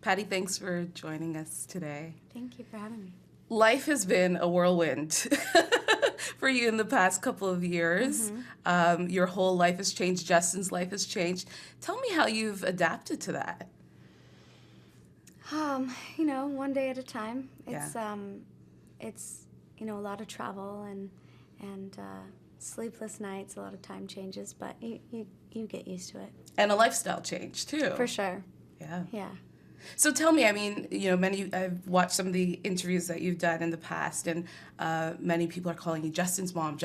Pattie, thanks for joining us today. Thank you for having me. Life has been a whirlwind for you in the past couple of years. Your whole life has changed. Justin's life has changed. Tell me how you've adapted to that. One day at a time. It's a lot of travel and sleepless nights, a lot of time changes, but you get used to it. And a lifestyle change, too. For sure. Yeah. Yeah. So tell me, I've watched some of the interviews that you've done in the past, and many people are calling you Justin's mom.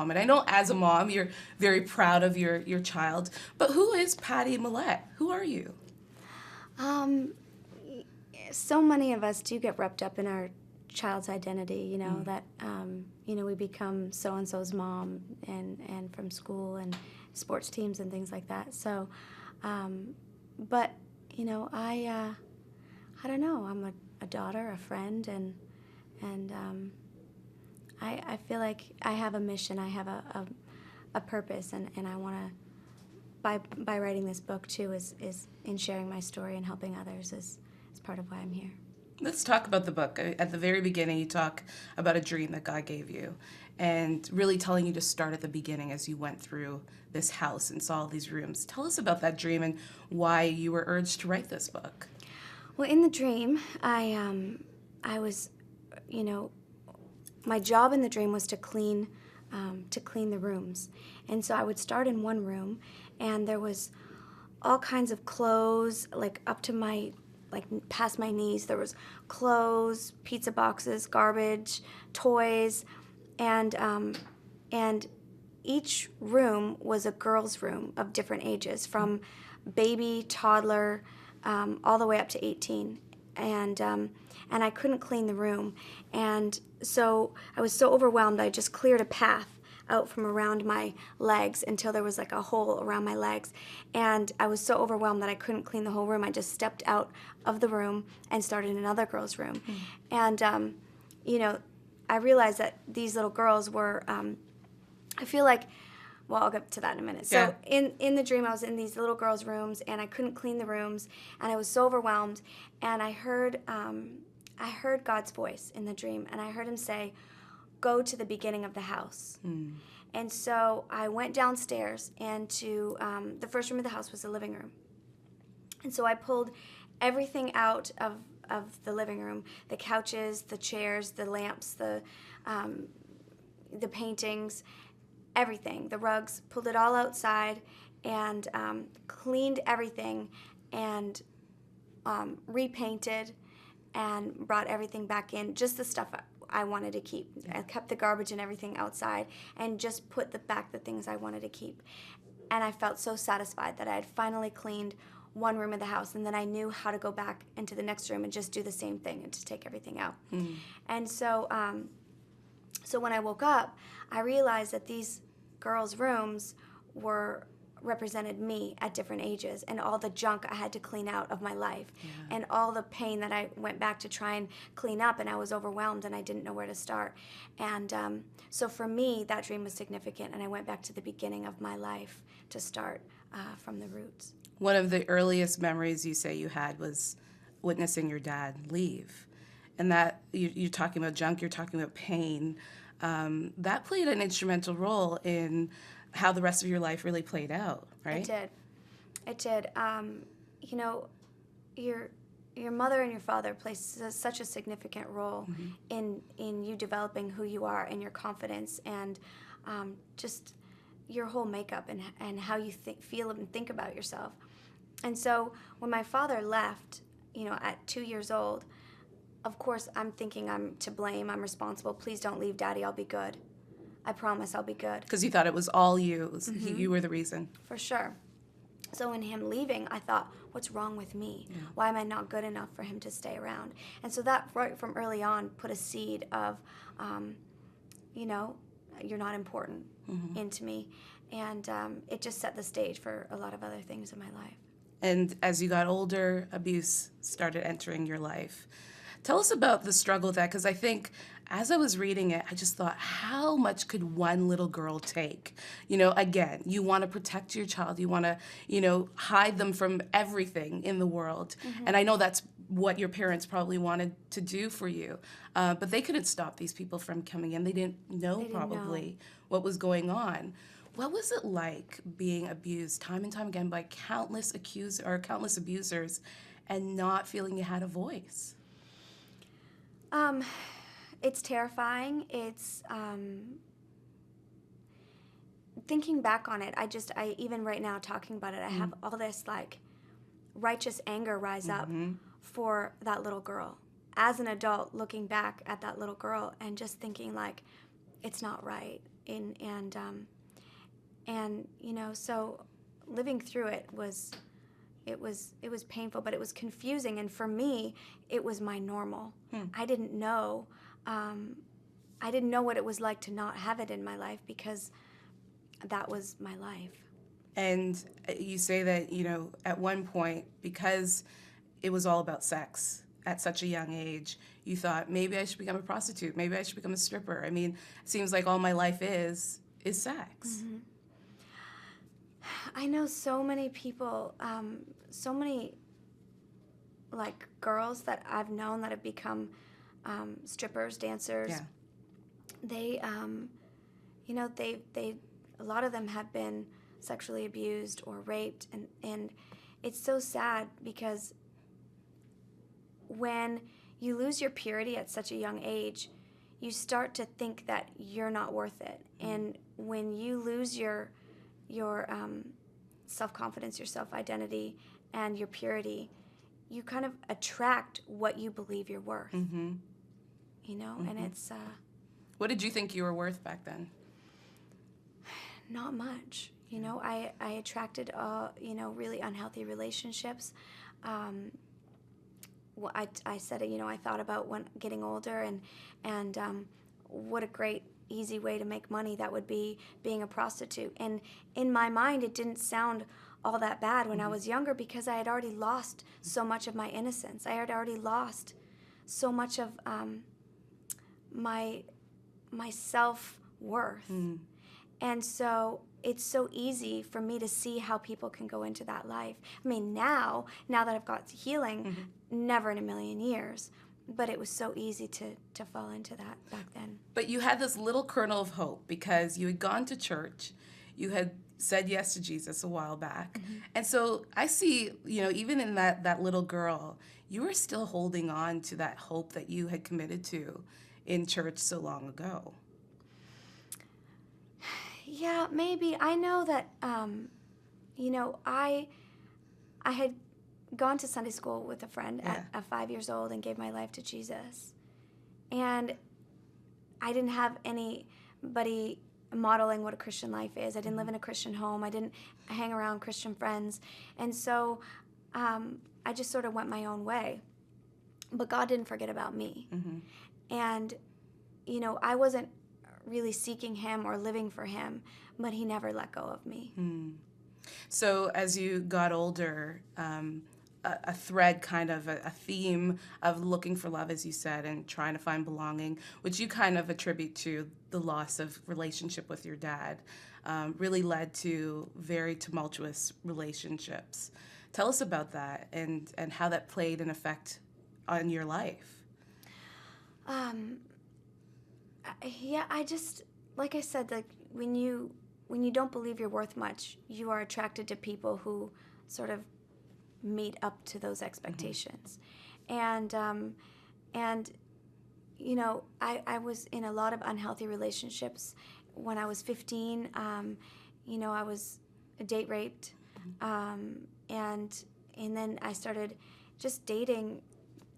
And I know as a mom, you're very proud of your child. But who is Pattie Mallette? Who are you? So many of us do get wrapped up in our child's identity, that, we become so-and-so's mom and from school and sports teams and things like that. So, but, I don't know. I'm a daughter, a friend, and I feel like I have a mission. I have a purpose, and I want to, by writing this book too, is in sharing my story and helping others is part of why I'm here. Let's talk about the book. At the very beginning, you talk about a dream that God gave you and really telling you to start at the beginning as you went through this house and saw all these rooms. Tell us about that dream and why you were urged to write this book. Well, in the dream, I was, my job in the dream was to clean the rooms. And so I would start in one room, and there was all kinds of clothes, like up to past my knees. There was clothes, pizza boxes, garbage, toys, and each room was a girl's room of different ages, from baby, toddler, all the way up to 18, and I couldn't clean the room, and so I was so overwhelmed I just cleared a path out from around my legs until there was like a hole around my legs, and I was so overwhelmed that I couldn't clean the whole room. I just stepped out of the room and started in another girl's room, and I realized that these little girls were, I feel like, well, I'll get to that in a minute. So in the dream, I was in these little girls' rooms, and I couldn't clean the rooms, and I was so overwhelmed. And I heard God's voice in the dream, and I heard him say, "Go to the beginning of the house." And so I went downstairs, and to the first room of the house was the living room. And so I pulled everything out of the living room: the couches, the chairs, the lamps, the paintings, everything, the rugs, pulled it all outside, and cleaned everything, and repainted, and brought everything back in, just the stuff I wanted to keep. I kept the garbage and everything outside, and just put back the things I wanted to keep. And I felt so satisfied that I had finally cleaned one room of the house, and then I knew how to go back into the next room and just do the same thing and to take everything out. And so when I woke up, I realized that these girls' rooms represented me at different ages, and all the junk I had to clean out of my life, and all the pain that I went back to try and clean up, and I was overwhelmed and I didn't know where to start. And so for me, that dream was significant, and I went back to the beginning of my life to start from the roots. One of the earliest memories you say you had was witnessing your dad leave. And that, you're talking about junk, you're talking about pain. That played an instrumental role in how the rest of your life really played out, right? It did. Your mother and your father play such a significant role in you developing who you are and your confidence, and just your whole makeup and how you feel and think about yourself. And so when my father left, at 2 years old, of course I'm thinking I'm to blame, I'm responsible. Please don't leave, Daddy, I'll be good. I promise I'll be good. Because you thought it was all you. You were the reason. For sure. So in him leaving, I thought, what's wrong with me? Why am I not good enough for him to stay around? And so that, right from early on, put a seed of, you're not important into me. And it just set the stage for a lot of other things in my life. And as you got older, abuse started entering your life. Tell us about the struggle with that, because I think as I was reading it, I just thought, how much could one little girl take? Again, you want to protect your child. You want to, hide them from everything in the world. And I know that's what your parents probably wanted to do for you. But they couldn't stop these people from coming in. They didn't know probably what was going on. What was it like being abused time and time again by countless abusers and not feeling you had a voice? It's terrifying. It's thinking back on it. I even right now talking about it, I have all this like righteous anger rise up for that little girl. As an adult, looking back at that little girl and just thinking like, it's not right. And you know, so living through it was painful, but it was confusing. And for me, it was my normal. I didn't know. I didn't know what it was like to not have it in my life because that was my life. And you say that, at one point, because it was all about sex at such a young age, you thought, maybe I should become a prostitute. Maybe I should become a stripper. I mean, it seems like all my life is sex. I know so many people, so many, like, girls that I've known that have become strippers, dancers. Yeah. They, a lot of them have been sexually abused or raped, and it's so sad because when you lose your purity at such a young age, you start to think that you're not worth it. And when you lose your self-confidence, your self-identity, and your purity, you kind of attract what you believe you're worth. And it's... What did you think you were worth back then? Not much. I attracted, really unhealthy relationships. Well, I said it, I thought about when getting older and what a great, easy way to make money that would be being a prostitute. And in my mind, it didn't sound all that bad when I was younger because I had already lost so much of my innocence. I had already lost so much of my self-worth. And so it's so easy for me to see how people can go into that life. I mean, now that I've got healing, never in a million years. But it was so easy to fall into that back then. But you had this little kernel of hope because you had gone to church. You had said yes to Jesus a while back. And so I see, even in that little girl, you were still holding on to that hope that you had committed to in church so long ago. Yeah, maybe. I know that, I had gone to Sunday school with a friend at 5 years old and gave my life to Jesus. And I didn't have anybody modeling what a Christian life is. I didn't live in a Christian home. I didn't hang around Christian friends. And so I just sort of went my own way. But God didn't forget about me. And, I wasn't really seeking him or living for him, but he never let go of me. So as you got older, a thread, kind of a theme of looking for love, as you said, and trying to find belonging, which you kind of attribute to the loss of relationship with your dad, really led to very tumultuous relationships. Tell us about that and how that played an effect on your life. Yeah, I just, like I said, like when you don't believe you're worth much, you are attracted to people who sort of meet up to those expectations. And I was in a lot of unhealthy relationships. When I was 15, I was date raped, and then I started just dating,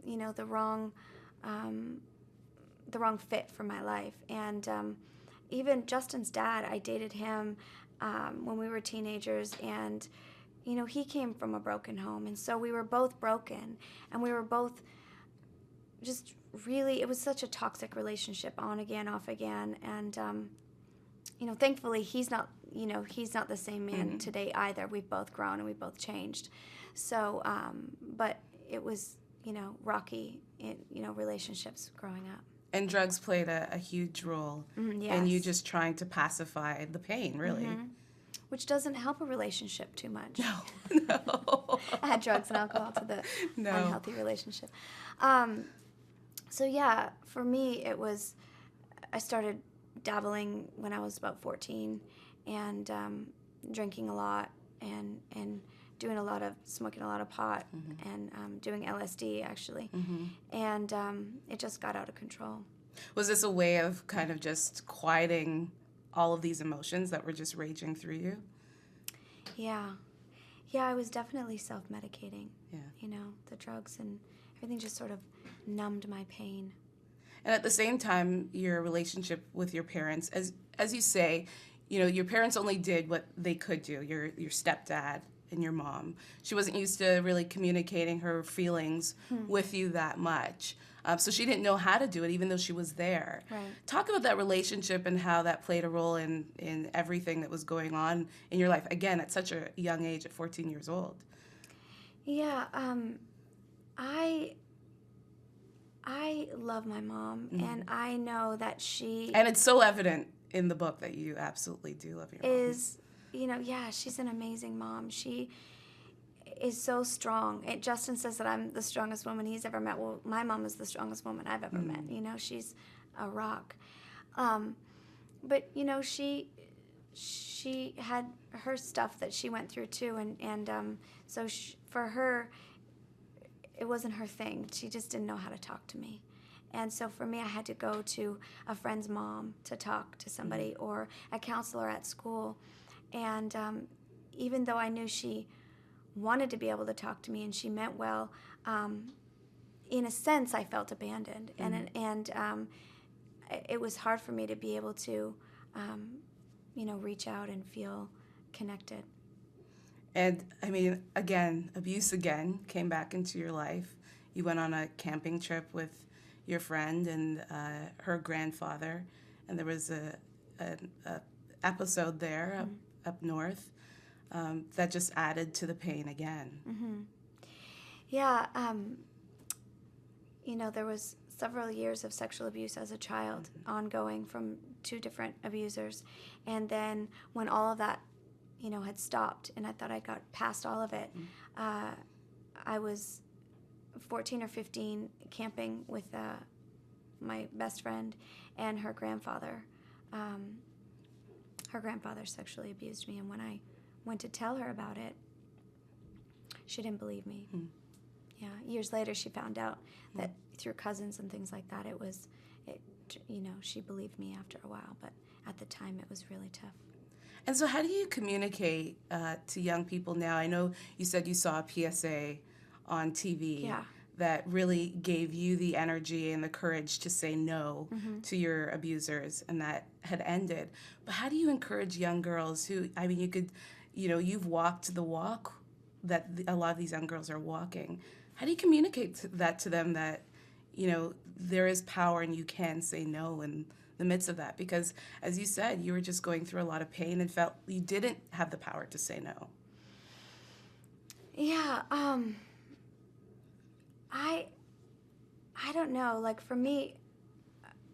the wrong fit for my life. And even Justin's dad, I dated him when we were teenagers, and he came from a broken home, and so we were both broken, and we were both just really, it was such a toxic relationship, on again, off again, and thankfully he's not the same man today either. We've both grown and we've both changed. So, but it was, rocky, relationships growing up. And drugs played a huge role Yes. in you just trying to pacify the pain, really. which doesn't help a relationship too much. No, no. Add drugs and alcohol to the No. unhealthy relationship. So yeah, for me, I started dabbling when I was about 14 and drinking a lot and smoking a lot of pot and doing LSD actually. And it just got out of control. Was this a way of kind of just quieting all of these emotions that were just raging through you? Yeah. Yeah, I was definitely self-medicating. Yeah. You know, the drugs and everything just sort of numbed my pain. And at the same time, your relationship with your parents, as you say, you know, your parents only did what they could do. Your stepdad and your mom. She wasn't used to really communicating her feelings with you that much. So she didn't know how to do it, even though she was there. Right. Talk about that relationship and how that played a role in everything that was going on in your life. Again, at such a young age, at 14 years old. Yeah, I love my mom, and I know that she And it's so evident in the book that you absolutely do love your mom. she's an amazing mom. She is so strong. Justin says that I'm the strongest woman he's ever met. Well, my mom is the strongest woman I've ever met. You know, she's a rock. But you know, she had her stuff that she went through too, and so for her, it wasn't her thing. She just didn't know how to talk to me. And so for me, I had to go to a friend's mom to talk to somebody or a counselor at school. And even though I knew she wanted to be able to talk to me and she meant well, in a sense, I felt abandoned. And it was hard for me to be able to, reach out and feel connected. And I mean, again, abuse again came back into your life. You went on a camping trip with your friend and her grandfather, and there was a episode there up north that just added to the pain again. Yeah, there was several years of sexual abuse as a child, ongoing from 2 different abusers, and then when all of that had stopped, and I thought I got past all of it. I was 14 or 15 camping with my best friend and her grandfather. Her grandfather sexually abused me, and when I went to tell her about it, she didn't believe me. Yeah, years later she found out that through cousins and things like that, she believed me after a while, but at the time it was really tough. And so how do you communicate to young people now? I know you said you saw a PSA on TV that really gave you the energy and the courage to say no to your abusers, and that had ended. But how do you encourage young girls who, I mean, you've walked the walk that a lot of these young girls are walking. How do you communicate that to them that, there is power and you can say no in the midst of that? Because as you said, you were just going through a lot of pain and felt you didn't have the power to say no. Yeah, I don't know. Like for me,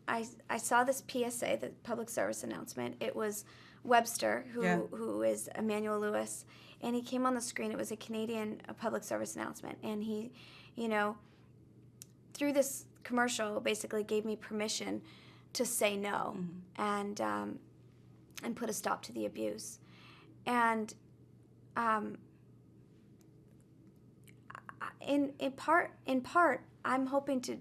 I saw this PSA, the public service announcement. It was Webster, who is Emmanuel Lewis, and he came on the screen. It was a Canadian public service announcement, and he, through this commercial, basically gave me permission to say no and put a stop to the abuse. And in part, I'm hoping to,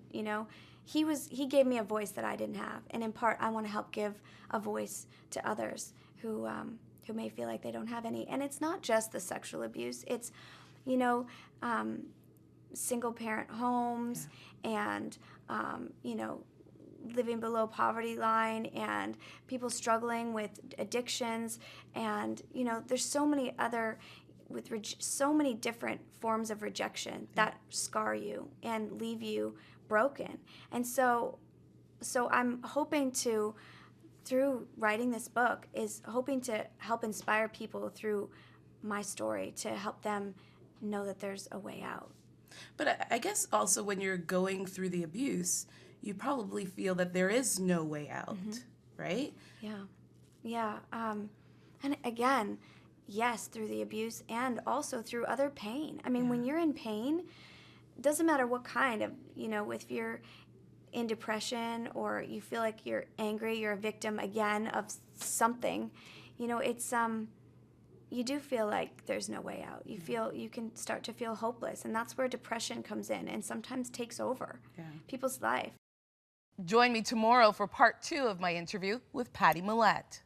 he gave me a voice that I didn't have, and in part, I want to help give a voice to others who may feel like they don't have any. And it's not just the sexual abuse; it's, single parent homes and living below poverty line and people struggling with addictions, and there's so many other so many different forms of rejection that scar you and leave you broken. And so I'm hoping to, through writing this book, is hoping to help inspire people through my story to help them know that there's a way out. But I guess also when you're going through the abuse, you probably feel that there is no way out, right? Yeah. And again, yes, through the abuse and also through other pain. I mean, when you're in pain, doesn't matter what kind of, if you're in depression or you feel like you're angry, you're a victim again of something, it's you do feel like there's no way out. You can start to feel hopeless, and that's where depression comes in and sometimes takes over people's life. Join me tomorrow for part 2 of my interview with Pattie Mallette.